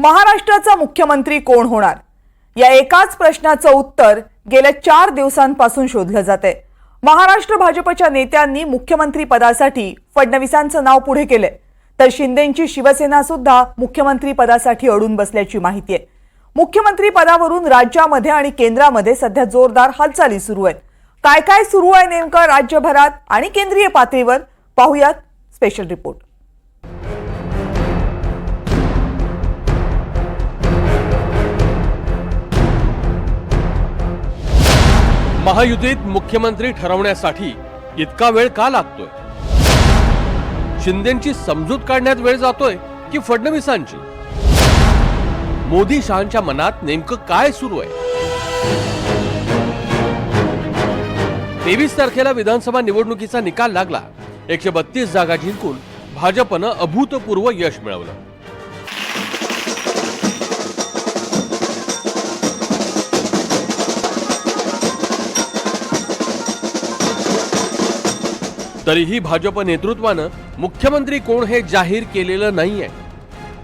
महाराष्ट्राचा मुख्यमंत्री कोण होणार या एकाच प्रश्नाचं उत्तर गेल्या 4 दिवसांपासून शोधलं जातंय। महाराष्ट्र भाजपच्या नेत्यांनी मुख्यमंत्री पदासाठी फडणवीसांचं नाव पुढे केलंय, तर शिंदेंची शिवसेना सुद्धा मुख्यमंत्री पदासाठी अडून बसल्याची माहिती आहे। मुख्यमंत्री पदावरून राज्यामध्ये आणि केंद्रामध्ये सध्या जोरदार हालचाली सुरू आहेत। काय काय सुरू आहे नेमकं राज्यभरात आणि केंद्रीय पातळीवर पाहूयात स्पेशल रिपोर्ट। महायुतीत मुख्यमंत्री ठरवण्यासाठी इतका वेळ का लागतोय? शिंदेंची समजूत काढण्यात वेळ जातोय की फडणवीसांची? मोदी शहांच्या मनात नेमकं काय सुरू आहे? 23 तारखेला विधानसभा निवडणुकीचा निकाल लागला। 132 जागा जिंकून भाजपनं अभूतपूर्व यश मिळवलं। तरीही भाजप नेतृत्वानं मुख्यमंत्री कोण हे जाहीर केलेलं नाहीये,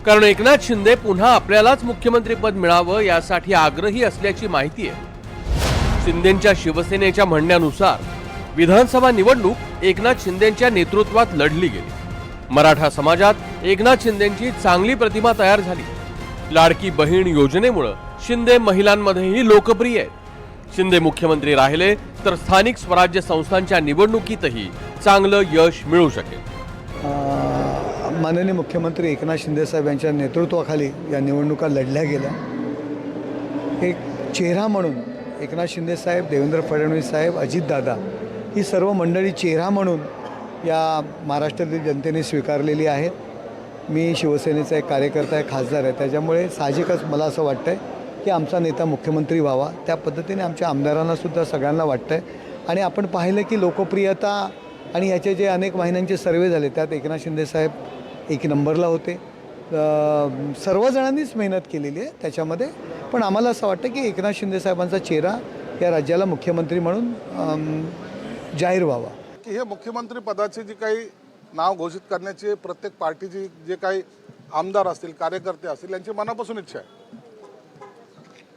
कारण एकनाथ शिंदे पुन्हा आपल्यालाच मुख्यमंत्रीपद मिळावं यासाठी आग्रही असल्याची माहिती आहे। शिंदेंच्या शिवसेनेच्या म्हणण्यानुसार विधानसभा निवडणूक एकनाथ शिंदेंच्या नेतृत्वात लढली गेली। मराठा समाजात एकनाथ शिंदेंची चांगली प्रतिमा तयार झाली। लाडकी बहीण योजनेमुळे शिंदे महिलांमध्येही लोकप्रिय आहेत। शिंदे मुख्यमंत्री राहिले तर स्थानिक स्वराज्य संस्थांच्या निवडणुकीतही चांगलं यश मिळू शकेल। माननीय मुख्यमंत्री एकनाथ शिंदे साहेब यांच्या नेतृत्वाखाली या निवडणुका लढल्या गेल्या। एक चेहरा म्हणून एकनाथ शिंदे साहेब, देवेंद्र फडणवीस साहेब, अजितदादा ही सर्व मंडळी चेहरा म्हणून या महाराष्ट्रातील जनतेने स्वीकारलेली आहे। मी शिवसेनेचा एक कार्यकर्ता आहे, खासदार आहे, त्याच्यामुळे साहजिकच मला असं वाटतं आहे की आमचा नेता मुख्यमंत्री व्हावा। त्या पद्धतीने आमच्या आमदारांनासुद्धा सगळ्यांना वाटतं आहे। आणि आपण पाहिलं की लोकप्रियता आणि याचे जे अनेक महिन्यांचे सर्वे झाले त्यात एकनाथ शिंदे साहेब 1 नंबरला होते। सर्वजणांनीच मेहनत केलेली आहे त्याच्यामध्ये, पण आम्हाला असं वाटतं की एकनाथ शिंदे साहेबांचा चेहरा या राज्याला मुख्यमंत्री म्हणून जाहीर व्हावा। की हे मुख्यमंत्री पदाचे जे काही नाव घोषित करण्याचे प्रत्येक पार्टीची जे काही आमदार असतील, कार्यकर्ते असतील, यांची मनापासून इच्छा आहे।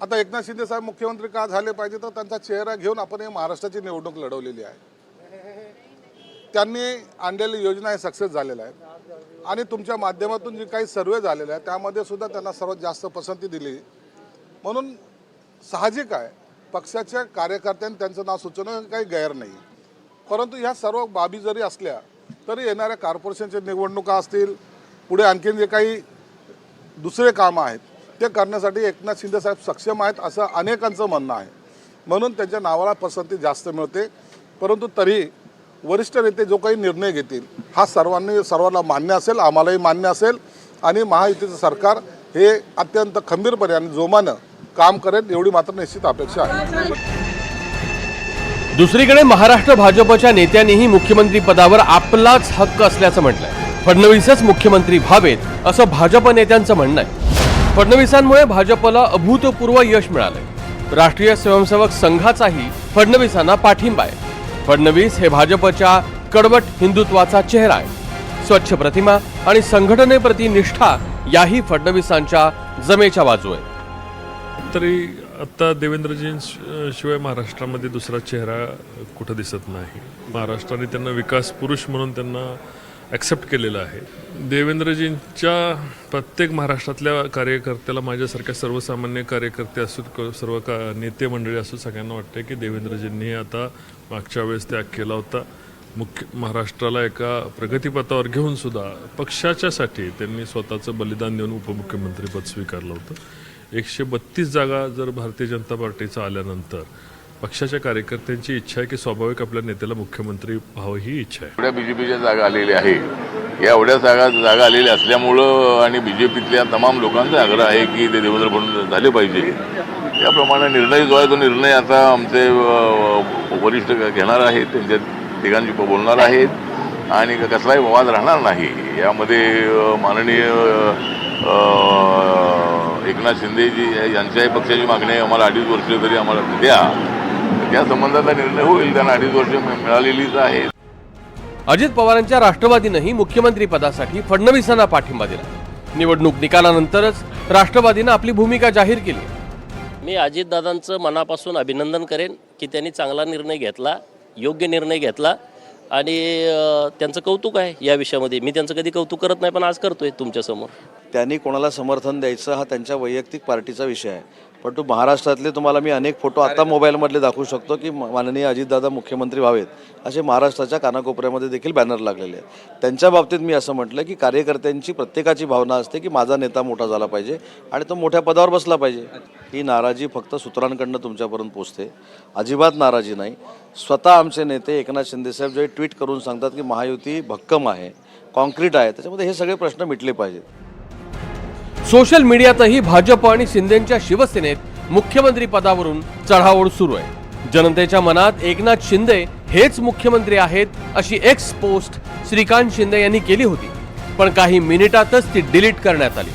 आता एकनाथ शिंदे साहेब मुख्यमंत्री का झाले पाहिजे, तर त्यांचा चेहरा घेऊन आपण हे महाराष्ट्राची निवडणूक लढवलेली आहे। त्यांनी आणलेली योजना हे सक्सेस झालेल्या आहेत आणि तुमच्या माध्यमातून जे काही सर्वे झालेले आहेत त्यामध्ये सुद्धा त्यांना सर्वात जास्त पसंती दिली, म्हणून साहजिक आहे पक्षाच्या कार्यकर्त्यांनी त्यांचं नाव सुचवणं काही गैर नाही। परंतु ह्या सर्व बाबी जरी असल्या तरी येणाऱ्या कॉर्पोरेशनच्या निवडणुका असतील, पुढे आणखीन जे काही दुसरे कामं आहेत ते करण्यासाठी एकनाथ शिंदे साहेब सक्षम आहेत असं अनेकांचं म्हणणं आहे, म्हणून त्यांच्या नावाला पसंती जास्त मिळते। परंतु तरी वरिष्ठ नेते जो काही निर्णय घेतील हा सर्वांना मान्य असेल, आम्हालाही मान्य असेल आणि महायुतीचं सरकार हे अत्यंत खंबीरपणे आणि जोमानं काम करेल एवढी मात्र निश्चित अपेक्षा आहे। दुसरीकडे महाराष्ट्र भाजपच्या नेत्यांनीही मुख्यमंत्री पदावर आपलाच हक्क असल्याचं म्हटलंय। फडणवीसच मुख्यमंत्री व्हावेत असं भाजप नेत्यांचं म्हणणं आहे। फडणवीसांमुळे भाजपला अभूतपूर्व यश मिळालंय। राष्ट्रीय स्वयंसेवक संघाचाही फडणवीसांना पाठिंबा आहे। फडणवीस हे भाजपच्या कडवट हिंदुत्वाचा चेहरा आहे। स्वच्छ प्रतिमा आणि संघटनेप्रती निष्ठा याही फडणवीसांच्या जमेच्या बाजू आहे। तरी आता देवेंद्रजींशिवाय महाराष्ट्रामध्ये दुसरा चेहरा कुठं दिसत नाही। महाराष्ट्राने त्यांना विकास पुरुष म्हणून त्यांना ॲक्सेप्ट केलेलं आहे। देवेंद्रजींच्या प्रत्येक महाराष्ट्रातल्या कार्यकर्त्याला, माझ्यासारख्या सर्वसामान्य कार्यकर्ते असोत, सर्व नेते मंडळी असोत, सगळ्यांना वाटतं की देवेंद्रजींनी आता मागच्या वेळेस त्याग केला होता। महाराष्ट्राला एका प्रगतीपथावर घेऊन सुद्धा पक्षाच्यासाठी त्यांनी स्वतःचं बलिदान देऊन उपमुख्यमंत्रीपद स्वीकारलं होतं। 132 जागा जर भारतीय जनता पार्टीचा आल्यानंतर पक्षाच्या कार्यकर्त्यांची इच्छा आहे की स्वाभाविक आपल्या नेत्याला मुख्यमंत्री व्हावं ही इच्छा आहे। एवढ्या बीजेपीच्या जागा आलेल्या आहे, या एवढ्या जागा आलेल्या असल्यामुळं आणि बीजेपीतल्या तमाम लोकांचा आग्रह आहे की ते देवेंद्र फडणवीस झाले पाहिजे। याप्रमाणे निर्णय जो आहे तो निर्णय आता आमचे वरिष्ठ घेणार आहेत, त्यांच्या तिघांची बोलणार आहेत आणि कसलाही वाद राहणार नाही। यामध्ये माननीय एकनाथ शिंदेजी यांच्याही पक्षाची मागणी आहे, आम्हाला 2.5 वर्ष तरी आम्हाला द्या, या संबंधाचा निर्णय होईल। त्यांना 2.5 वर्ष मिळालेलीच आहे। अजित पवारांच्या राष्ट्रवादीनेही मुख्यमंत्री पदासाठी फडणवीसांना पाठिंबा दिला। निवडणूक निकालानंतरच राष्ट्रवादीनं आपली भूमिका जाहीर केली. मी अजितदादांचं मनापासून अभिनंदन करेन की त्यांनी चांगला निर्णय घेतला, योग्य निर्णय घेतला आणि त्यांचं कौतुक आहे या विषयामध्ये. मी त्यांचं कधी कौतुक करत नाही, पण आज करतोय तुमच्यासमोर. त्यांनी कोणाला समर्थन द्यायचं हा त्यांच्या वैयक्तिक पार्टीचा विषय आहे. पण तो महाराष्ट्रातले तुम्हाला मी अनेक फोटो आता मोबाईलमधले दाखवू शकतो की माननीय अजितदादा मुख्यमंत्री व्हावेत असे महाराष्ट्राच्या कानाकोपऱ्यामध्ये देखील बॅनर लागलेले आहेत. त्यांच्या बाबतीत मी असं म्हटलं की कार्यकर्त्यांची प्रत्येकाची भावना असते की माझा नेता मोठा झाला पाहिजे आणि तो मोठ्या पदावर बसला पाहिजे. ही नाराजी फक्त सूत्रांकडनं तुमच्यापर्यंत पोचते, अजिबात नाराजी नाही. स्वतः आमचे नेते एकनाथ शिंदेसाहेब जे ट्विट करून सांगतात की महायुती भक्कम आहे, कॉन्क्रीट आहे, त्याच्यामध्ये हे सगळे प्रश्न मिटले पाहिजेत. सोशल मीडियातही भाजप आणि शिंदेच्या शिवसेनेत मुख्यमंत्री पदावरून चढाओढ सुरू आहे. जनतेच्या मनात एकनाथ शिंदे हेच मुख्यमंत्री आहेत अशी एक्स पोस्ट श्रीकांत शिंदे यांनी केली होती, पण काही मिनिटातच ती डिलीट करण्यात आली.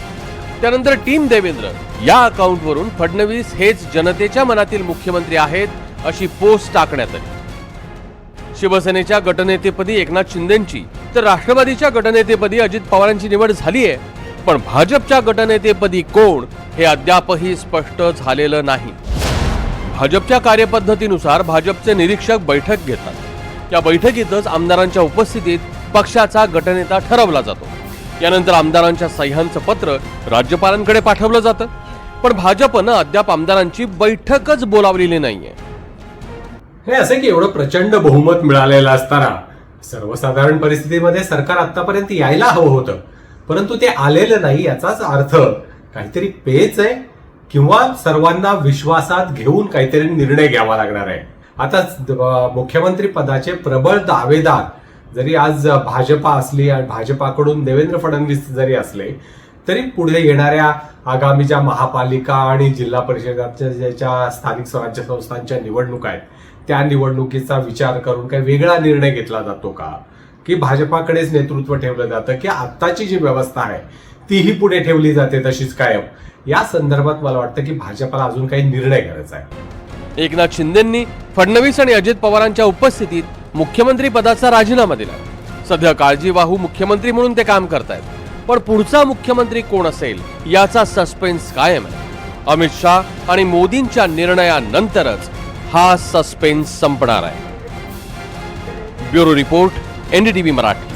त्यानंतर टीम देवेंद्र या अकाउंटवरून फडणवीस हेच जनतेच्या मनातील मुख्यमंत्री आहेत अशी पोस्ट टाकण्यात आली. शिवसेनेच्या गटनेतेपदी एकनाथ शिंदेंची तर राष्ट्रवादीच्या गटनेतेपदी अजित पवारांची निवड झाली आहे, पण भाजपच्या गटनेतेपदी कोण हे अद्यापही स्पष्ट झालेलं नाही. भाजपच्या कार्यपद्धतीनुसार भाजपचे निरीक्षक बैठक घेतात. या बैठकीतच आमदारांच्या उपस्थितीत पक्षाचा गटनेता ठरवला जातो. यानंतर आमदारांच्या सह्यांचं पत्र राज्यपालांकडे पाठवलं जातं, पण भाजपनं अद्याप आमदारांची बैठकच बोलावलेली नाहीये. हे असं की एवढं प्रचंड बहुमत मिळालेलं असताना सर्वसाधारण परिस्थितीमध्ये सरकार आतापर्यंत यायला हवं होतं, परंतु ते आलेलं नाही. याचाच अर्थ काहीतरी पेच आहे किंवा सर्वांना विश्वासात घेऊन काहीतरी निर्णय घ्यावा लागणार आहे. आता मुख्यमंत्री पदाचे प्रबळ दावेदार जरी आज भाजपा असली आणि भाजपाकडून देवेंद्र फडणवीस जरी असले, तरी पुढे येणाऱ्या आगामी ज्या महापालिका आणि जिल्हा परिषदांच्या ज्या स्थानिक स्वराज्य संस्थांच्या निवडणुका आहेत, त्या निवडणुकीचा विचार करून काही वेगळा निर्णय घेतला जातो का, की भाजपाकडेच नेतृत्व ठेवलं जातं, की आत्ताची जी व्यवस्था आहे तीही पुढे ठेवली जाते तशीच कायम. या संदर्भात मला वाटतं की भाजपाला अजून काही निर्णय करायचा आहे. एकनाथ शिंदेंनी फडणवीस आणि अजित पवारांच्या उपस्थितीत मुख्यमंत्री पदाचा राजीनामा दिला. सध्या काळजीवाहू मुख्यमंत्री म्हणून ते काम करतायत, पण पुढचा मुख्यमंत्री कोण असेल याचा सस्पेन्स कायम आहे. अमित शाह आणि मोदींच्या निर्णयानंतरच हा सस्पेन्स संपणार आहे. Bureau report, NDTV Marathi.